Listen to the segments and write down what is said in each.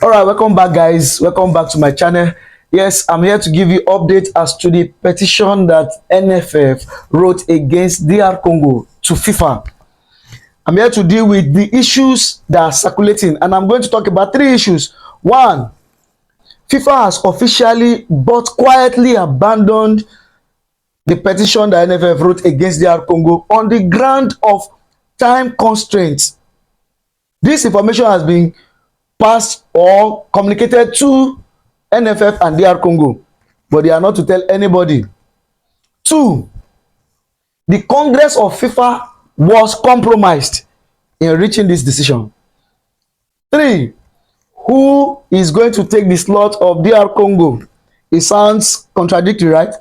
All right, welcome back, guys. Welcome back to my channel. Yes, I'm here to give you update as to the petition that NFF wrote against DR Congo to FIFA. I'm here to deal with the issues that are circulating, and I'm going to talk about three issues. One, FIFA has officially but quietly abandoned the petition that NFF wrote against DR Congo on the ground of time constraints. This information has been passed or communicated to NFF and DR Congo, but they are not to tell anybody. Two, the Congress of FIFA was compromised in reaching this decision. Three, who is going to take the slot of DR Congo? It sounds contradictory, right?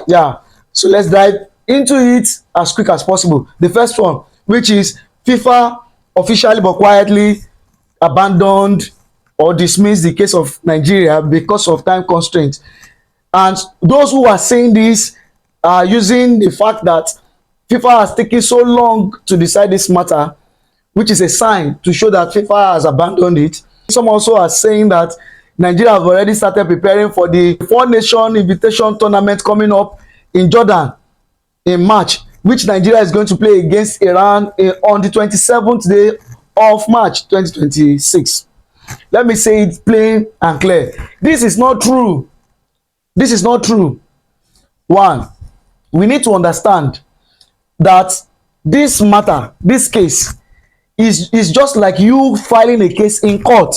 Yeah. So let's dive into it as quick as possible. The first one, which is FIFA officially but quietly abandoned or dismissed the case of Nigeria because of time constraints. And those who are saying this are using the fact that FIFA has taken so long to decide this matter, which is a sign to show that FIFA has abandoned it. Some also are saying that Nigeria have already started preparing for the four-nation invitation tournament coming up in Jordan in March, which Nigeria is going to play against Iran on the 27th day of March 2026. Let me say it plain and clear. This is not true. This is not true. One, we need to understand that this matter, this case, is just like you filing a case in court,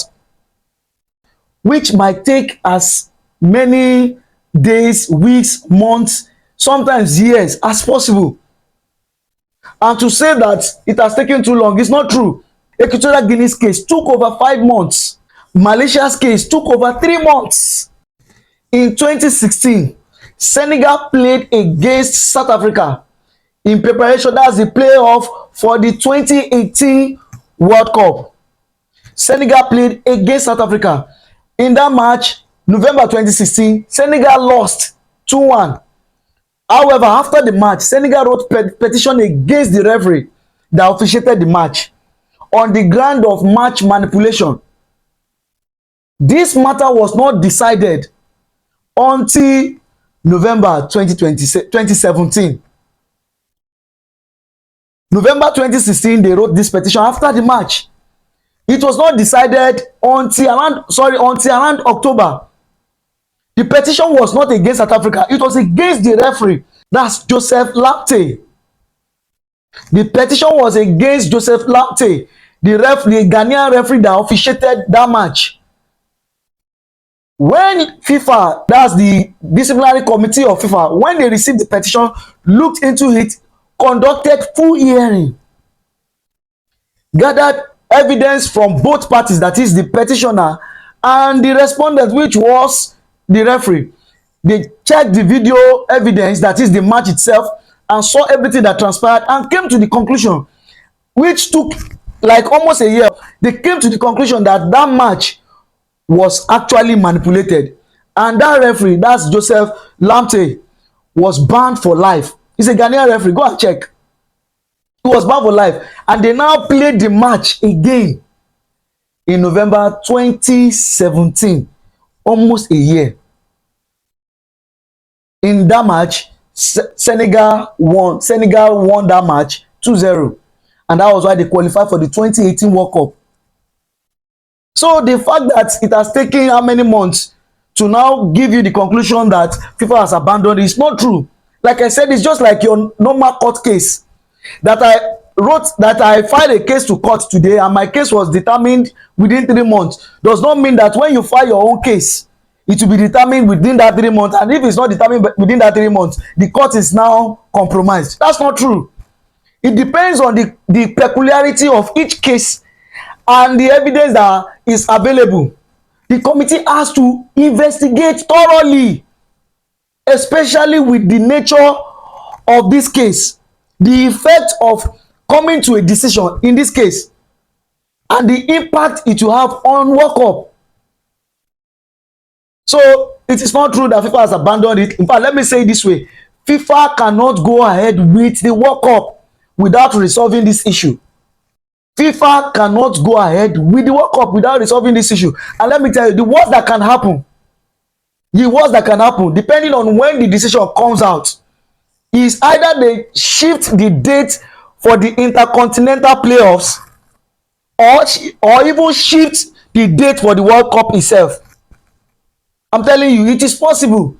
which might take as many days, weeks, months, sometimes years as possible. And to say that it has taken too long is not true. Equatorial Guinea's case took over 5 months. Malaysia's case took over 3 months. In 2016, Senegal played against South Africa in preparation. That's the playoff for the 2018 World Cup. Senegal played against South Africa. In that match, November 2016, Senegal lost 2-1. However, after the match, Senegal wrote petition against the referee that officiated the match on the ground of match manipulation. This matter was not decided until November 2017. November 2016, they wrote this petition after the match. It was not decided until around October. The petition was not against South Africa. It was against the referee. That's Joseph Lamptey. The petition was against Joseph Lamptey, the Ghanaian referee that officiated that match. When FIFA, that's the disciplinary committee of FIFA, when they received the petition, looked into it, conducted full hearing, gathered evidence from both parties, that is the petitioner and the respondent, which was the referee. They checked the video evidence, that is the match itself, and saw everything that transpired and came to the conclusion, which took like almost a year. They came to the conclusion that that match was actually manipulated, and that referee, that's Joseph Lamptey, was banned for life. He's a Ghanaian referee. Go and check. He was banned for life, and they now played the match again in November 2017, almost a year. In that match, Senegal won that match 2-0, and that was why they qualified for the 2018 World Cup. So the fact that it has taken how many months to now give you the conclusion that FIFA has abandoned is not true. Like I said, it's just like your normal court case that I filed a case to court today, and my case was determined within 3 months. Does not mean that when you file your own case, it will be determined within that 3 months, and if it's not determined within that 3 months, the court is now compromised. That's not true. It depends on the peculiarity of each case and the evidence that is available. The committee has to investigate thoroughly, especially with the nature of this case, the effect of coming to a decision in this case, and the impact it will have on World Cup. So it is not true that FIFA has abandoned it. In fact, let me say it this way: FIFA cannot go ahead with the World Cup without resolving this issue. FIFA cannot go ahead with the World Cup without resolving this issue. And let me tell you, the worst that can happen, depending on when the decision comes out, is either they shift the date for the intercontinental playoffs, or even shift the date for the World Cup itself. I'm telling you, it is possible.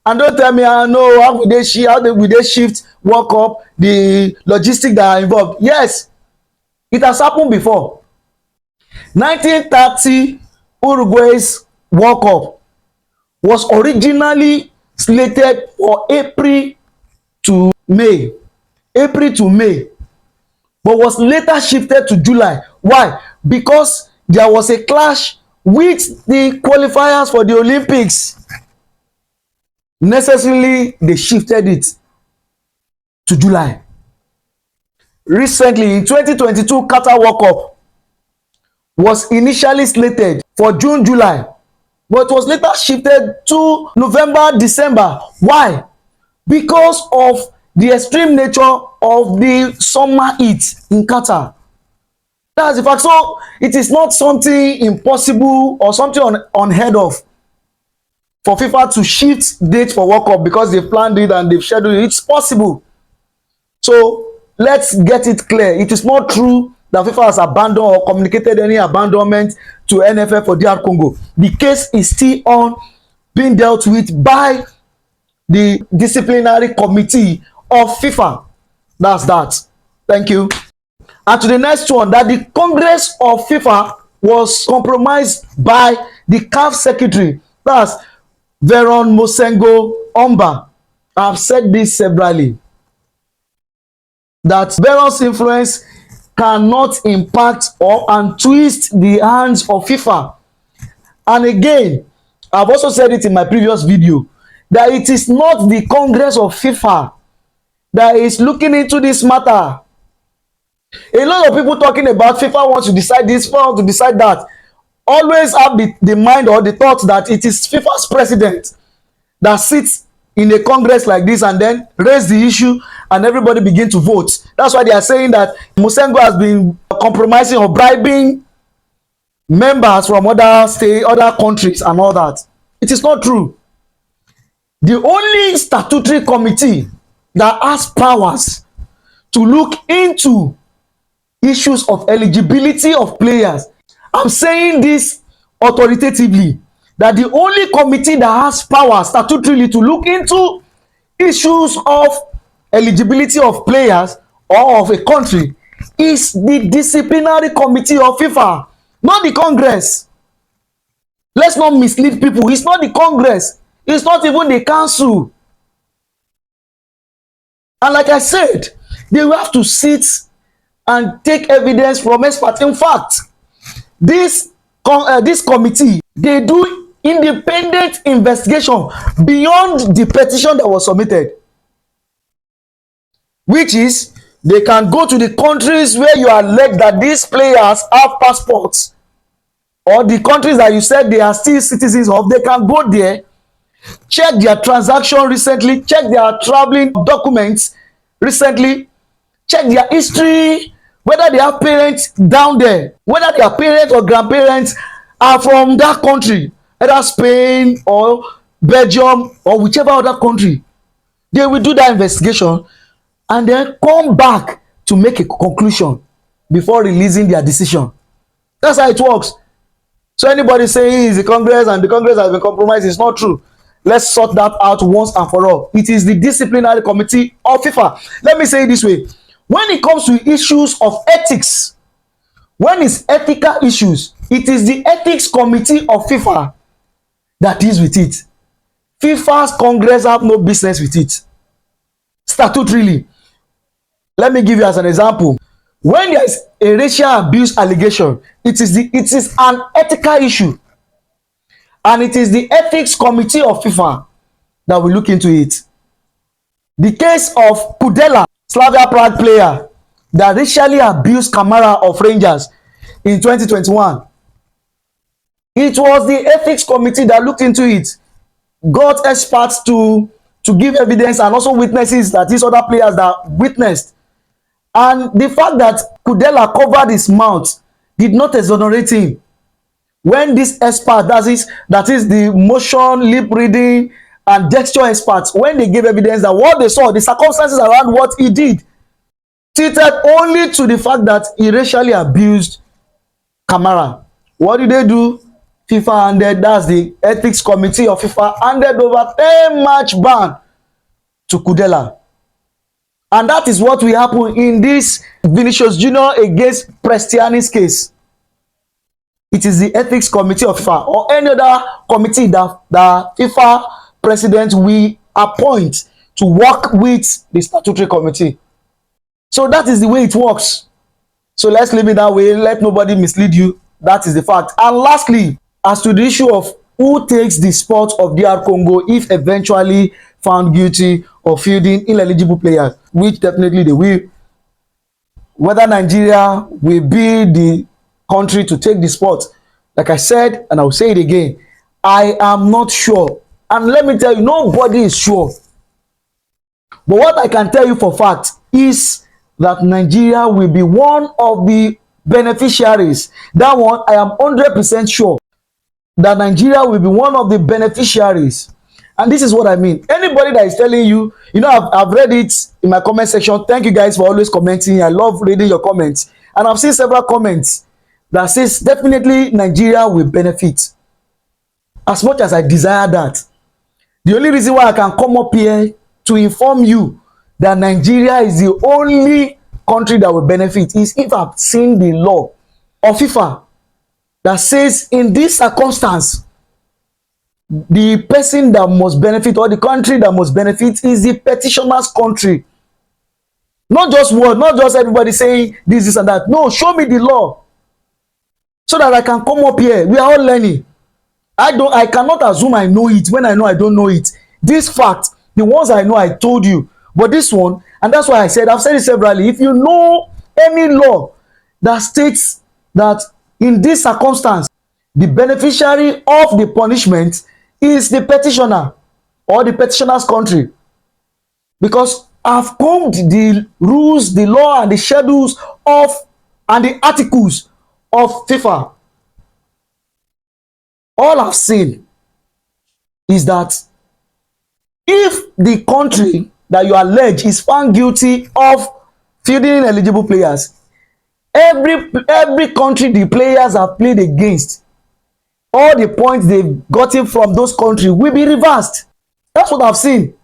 And don't tell me, I know how will they shift World Cup, the logistics that are involved. Yes, it has happened before. 1930 Uruguay's World Cup was originally slated for April to May, but was later shifted to July. Why? Because there was a clash with the qualifiers for the Olympics. Necessarily, they shifted it to July. Recently, in 2022 Qatar World Cup was initially slated for June, July, but was later shifted to November, December. Why? Because of the extreme nature of the summer heat in Qatar. That's the fact. So it is not something impossible or something unheard of for FIFA to shift date for World Cup because they've planned it and they've scheduled it. It's possible. So let's get it clear. It is not true that FIFA has abandoned or communicated any abandonment to NFF for DR Congo. The case is still on being dealt with by the disciplinary committee of FIFA. That's that. Thank you. And to the next one, that the Congress of FIFA was compromised by the CAF secretary. That's Veron Mosengo Omba. I've said this severally, that Veron's influence cannot impact and twist the hands of FIFA. And again, I've also said it in my previous video, that it is not the Congress of FIFA that is looking into this matter. A lot of people talking about FIFA wants to decide this, FIFA wants to decide that, always have the mind or the thought that it is FIFA's president that sits in a congress like this and then raise the issue and everybody begin to vote. That's why they are saying that Mosengo has been compromising or bribing members from other states, other countries and all that. It is not true. The only statutory committee that has powers to look into issues of eligibility of players, I'm saying this authoritatively, that the only committee that has power statutorily to look into issues of eligibility of players or of a country is the disciplinary committee of FIFA, not the Congress. Let's not mislead people. It's not the Congress. It's not even the council. And like I said, they will have to sit and take evidence from experts. In fact, this committee, they do independent investigation beyond the petition that was submitted, which is they can go to the countries where you allege that these players have passports, or the countries that you said they are still citizens of. They can go there, check their transaction recently, check their traveling documents recently, check their history, whether they have parents down there, whether their parents or grandparents are from that country, either Spain or Belgium or whichever other country. They will do that investigation and then come back to make a conclusion before releasing their decision. That's how it works. So anybody saying it's the Congress and the Congress has been compromised, is not true. Let's sort that out once and for all. It is the disciplinary committee of FIFA. Let me say it this way. When it comes to issues of ethics, when it's ethical issues, it is the ethics committee of FIFA that deals with it. FIFA's Congress have no business with it statutorily. Let me give you as an example. When there is a racial abuse allegation, it is an ethical issue, and it is the ethics committee of FIFA that will look into it. The case of Kudela, Slavia Prague player that racially abused Kamara of Rangers in 2021, it was the ethics committee that looked into it, got experts to give evidence and also witnesses that these other players that witnessed. And the fact that Kudela covered his mouth, did not exonerate him. When this expert, that is the motion, lip reading, and gesture experts, when they gave evidence that what they saw, the circumstances around what he did, tilted only to the fact that he racially abused Kamara. What did they do? FIFA handed, that's the ethics committee of FIFA, handed over 10-match ban to Kudela. And that is what will happen in this Vinicius Junior against Prestiani's case. It is the ethics committee of FIFA or any other committee that the FIFA president will appoint to work with the statutory committee. So that is the way it works. So let's leave it that way. Let nobody mislead you. That is the fact. And lastly, as to the issue of who takes the spot of DR Congo if eventually found guilty of fielding ineligible players, which definitely they will. Whether Nigeria will be the country to take the spot, like I said, and I will say it again, I am not sure. And let me tell you, nobody is sure. But what I can tell you for fact is that Nigeria will be one of the beneficiaries. That one, I am 100% sure that Nigeria will be one of the beneficiaries. And this is what I mean. Anybody that is telling you, I've read it in my comment section. Thank you guys for always commenting. I love reading your comments. And I've seen several comments that says definitely Nigeria will benefit. As much as I desire that, the only reason why I can come up here to inform you that Nigeria is the only country that will benefit is if I've seen the law of FIFA that says in this circumstance, the person that must benefit or the country that must benefit is the petitioner's country. Not just word, not just everybody saying this and that. No, show me the law so that I can come up here. We are all learning. I cannot assume I know it when I know I don't know it. This fact, the ones I know, I told you. But this one, and that's why I said, I've said it severally, if you know any law that states that in this circumstance, the beneficiary of the punishment is the petitioner or the petitioner's country. Because I've combed the rules, the law, and the schedules of and the articles of FIFA. All I've seen is that if the country that you allege is found guilty of fielding eligible players, every country the players have played against, all the points they've gotten from those countries will be reversed. That's what I've seen.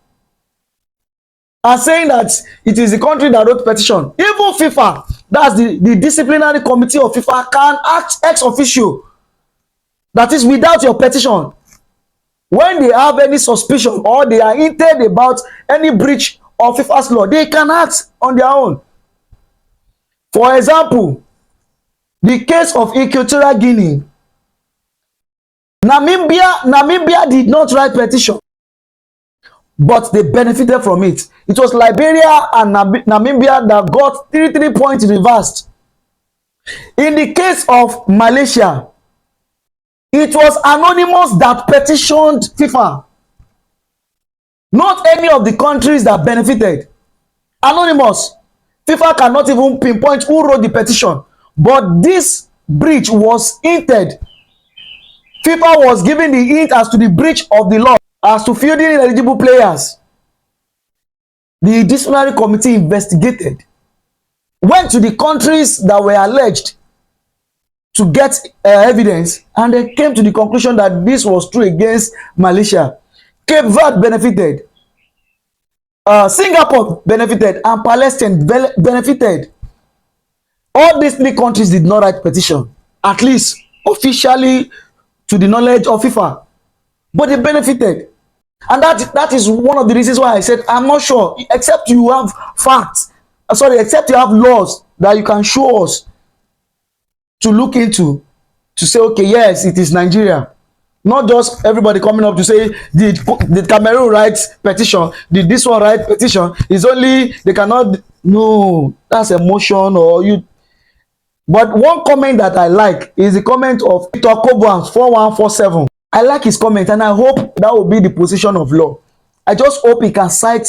And saying that it is the country that wrote petition, even FIFA, that's the disciplinary committee of FIFA, can act ex officio. That is without your petition. When they have any suspicion or they are hinted about any breach of FIFA'S law, they can act on their own. For example, the case of Equatorial Guinea, Namibia did not write petition, but they benefited from it. It was Liberia and Namibia that got 3 points reversed. In the case of Malaysia, it was Anonymous that petitioned FIFA. Not any of the countries that benefited. Anonymous. FIFA cannot even pinpoint who wrote the petition. But this breach was hinted. FIFA was given the hint as to the breach of the law, as to fielding ineligible players. The disciplinary committee investigated, went to the countries that were alleged to get evidence, and they came to the conclusion that this was true against Malaysia. Cape Verde benefited, Singapore benefited, and Palestine benefited. All these 3 countries did not write petition, at least officially to the knowledge of FIFA, but they benefited. And that is one of the reasons why I said I'm not sure, except you have facts, except you have laws that you can show us to look into, to say, okay, yes, it is Nigeria. Not just everybody coming up to say, did Cameroon write petition? Did this one write petition? It's only, they cannot, no, that's emotion or you. But one comment that I like is the comment of Victor Kobans 4147. I like his comment, and I hope that will be the position of law. I just hope he can cite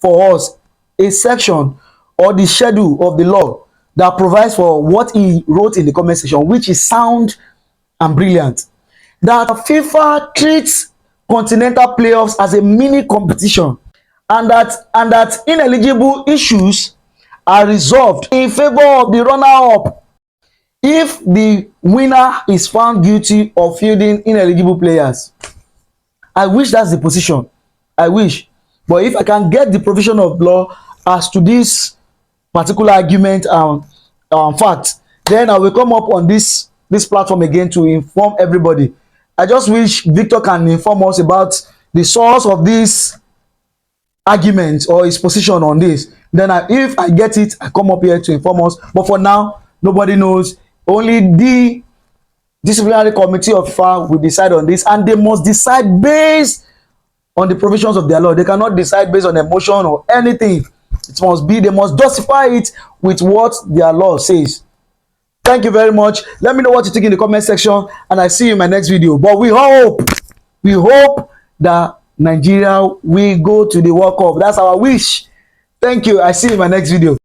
for us a section or the schedule of the law that provides for what he wrote in the comment section, which is sound and brilliant. That FIFA treats continental playoffs as a mini competition, and that ineligible issues are resolved in favor of the runner-up if the winner is found guilty of fielding ineligible players. I wish that's the position. I wish. But if I can get the provision of law as to this particular argument and fact, then I will come up on this platform again to inform everybody. I just wish Victor can inform us about the source of this argument or his position on this. Then if I get it, I come up here to inform us. But for now, nobody knows. Only the disciplinary committee of FIFA will decide on this, and they must decide based on the provisions of their law. They cannot decide based on emotion or anything. It must be, they must justify it with what their law says. Thank you very much. Let me know what you think in the comment section, and I see you in my next video. But we hope that Nigeria will go to the World Cup. That's our wish. Thank you. I see you in my next video.